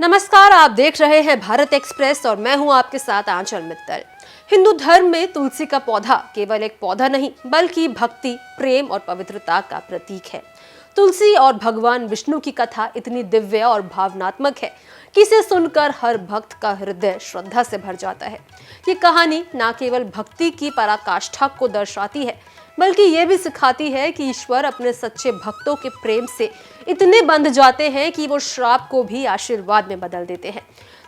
नमस्कार, आप देख रहे हैं भारत एक्सप्रेस और मैं हूं आपके साथ आंचल मित्तल। हिंदू धर्म में तुलसी का पौधा केवल एक पौधा नहीं बल्कि भक्ति, प्रेम और पवित्रता का प्रतीक है। तुलसी और भगवान विष्णु की कथा इतनी दिव्य और भावनात्मक है कि इसे सुनकर हर भक्त का हृदय श्रद्धा से भर जाता है। ये कहानी न केवल भक्ति की पराकाष्ठा को दर्शाती है बल्कि ये भी सिखाती है कि ईश्वर अपने सच्चे भक्तों के प्रेम से इतने बंध जाते हैं कि वो श्राप को भी आशीर्वाद में बदल देते हैं।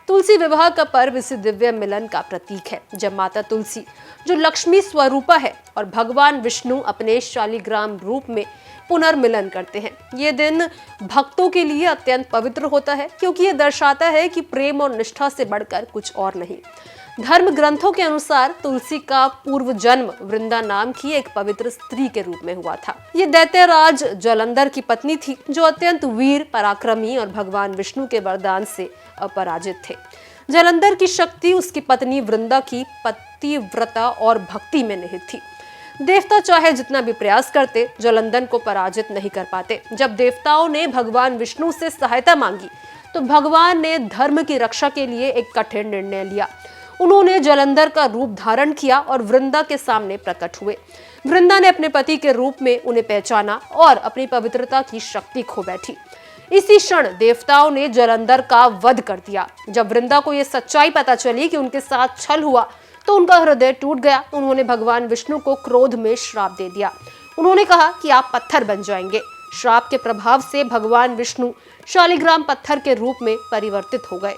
तुलसी विवाह का पर्व इस दिव्य मिलन का प्रतीक है, जब माता तुलसी जो लक्ष्मी स्वरूपा है और भगवान विष्णु अपने शालिग्राम रूप में पुनर्मिलन करते हैं। ये दिन भक्तों के लिए अत्यंत पवित्र होता है क्योंकि ये दर्शाता है कि प्रेम और निष्ठा से बढ़कर कुछ और नहीं। धर्म ग्रंथों के अनुसार तुलसी का पूर्व जन्म वृंदा नाम की एक पवित्र स्त्री के रूप में हुआ था। ये दैत्यराज जालंधर की पत्नी थी जो अत्यंत वीर, पराक्रमी और भगवान विष्णु के वरदान से अपराजित थे। जालंधर की शक्ति उसकी पत्नी वृंदा की पतिव्रता और भक्ति में निहित थी। देवता चाहे जितना भी प्रयास करते जालंधर को पराजित नहीं कर पाते। जब देवताओं ने भगवान विष्णु से सहायता मांगी तो भगवान ने धर्म की रक्षा के लिए एक कठिन निर्णय लिया। उन्होंने जालंधर का रूप धारण किया और वृंदा के सामने प्रकट हुए। वृंदा ने अपने पति के रूप में उन्हें पहचाना और अपनी पवित्रता की शक्ति खो बैठी। इसी क्षण देवताओं ने जालंधर का वध कर दिया। जब वृंदा को यह सच्चाई पता चली कि उनके साथ छल हुआ तो उनका हृदय टूट गया। उन्होंने भगवान विष्णु को क्रोध में श्राप दे दिया। उन्होंने कहा कि आप पत्थर बन जाएंगे। श्राप के प्रभाव से भगवान विष्णु शालिग्राम पत्थर के रूप में परिवर्तित हो गए।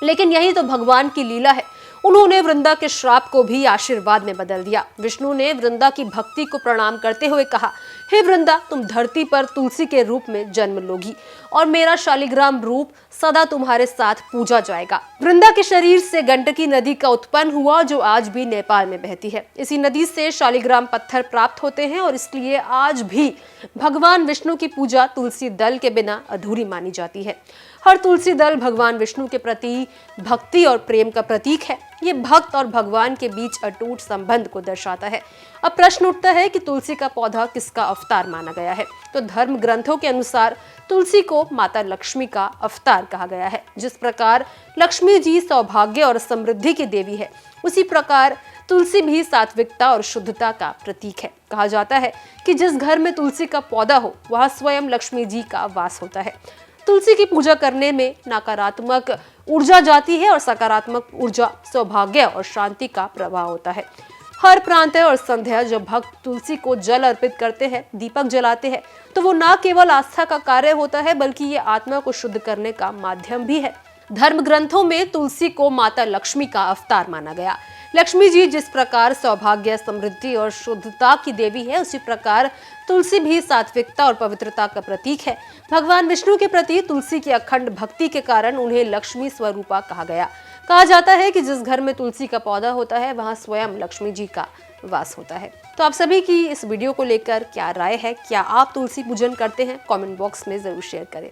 लेकिन यही तो भगवान की लीला है, उन्होंने वृंदा के श्राप को भी आशीर्वाद में बदल दिया। विष्णु ने वृंदा की भक्ति को प्रणाम करते हुए कहा, हे वृंदा, तुम धरती पर तुलसी के रूप में जन्म लोगी और मेरा शालिग्राम रूप सदा तुम्हारे साथ पूजा जाएगा। वृंदा के शरीर से गंडकी नदी का उत्पन्न हुआ जो आज भी नेपाल में बहती है। इसी नदी से शालिग्राम पत्थर प्राप्त होते हैं और इसलिए आज भी भगवान विष्णु की पूजा तुलसी दल के बिना अधूरी मानी जाती है। हर तुलसी दल भगवान विष्णु के प्रति भक्ति और प्रेम का प्रतीक है। ये भक्त और भगवान के बीच अटूट संबंध को दर्शाता है। अब प्रश्न उठता है कि तुलसी का पौधा किसका अवतार माना गया है। तो धर्म ग्रंथों के अनुसार तुलसी को माता लक्ष्मी का अवतार कहा गया है। जिस प्रकार लक्ष्मी जी सौभाग्य और समृद्धि की देवी है, उसी प्रकार तुलसी भी सात्विकता और शुद्धता का प्रतीक है। कहा जाता है कि जिस घर में तुलसी का पौधा हो वहां स्वयं लक्ष्मी जी का वास होता है। तुलसी की पूजा करने में नकारात्मक ऊर्जा जाती है और सकारात्मक ऊर्जा, सौभाग्य और शांति का प्रभाव होता है। हर प्रांतः और संध्या जब भक्त तुलसी को जल अर्पित करते हैं, दीपक जलाते हैं, तो वो न केवल आस्था का कार्य होता है बल्कि ये आत्मा को शुद्ध करने का माध्यम भी है। धर्म ग्रंथों में तुलसी को माता लक्ष्मी का अवतार माना गया। लक्ष्मी जी जिस प्रकार सौभाग्य, समृद्धि और शुद्धता की देवी है, उसी प्रकार तुलसी भी सात्विकता और पवित्रता का प्रतीक है। भगवान विष्णु के प्रति तुलसी की अखंड भक्ति के कारण उन्हें लक्ष्मी स्वरूपा कहा गया। कहा जाता है कि जिस घर में तुलसी का पौधा होता है वहां स्वयं लक्ष्मी जी का वास होता है। तो आप सभी की इस वीडियो को लेकर क्या राय है? क्या आप तुलसी पूजन करते हैं? कमेंट बॉक्स में जरूर शेयर करें।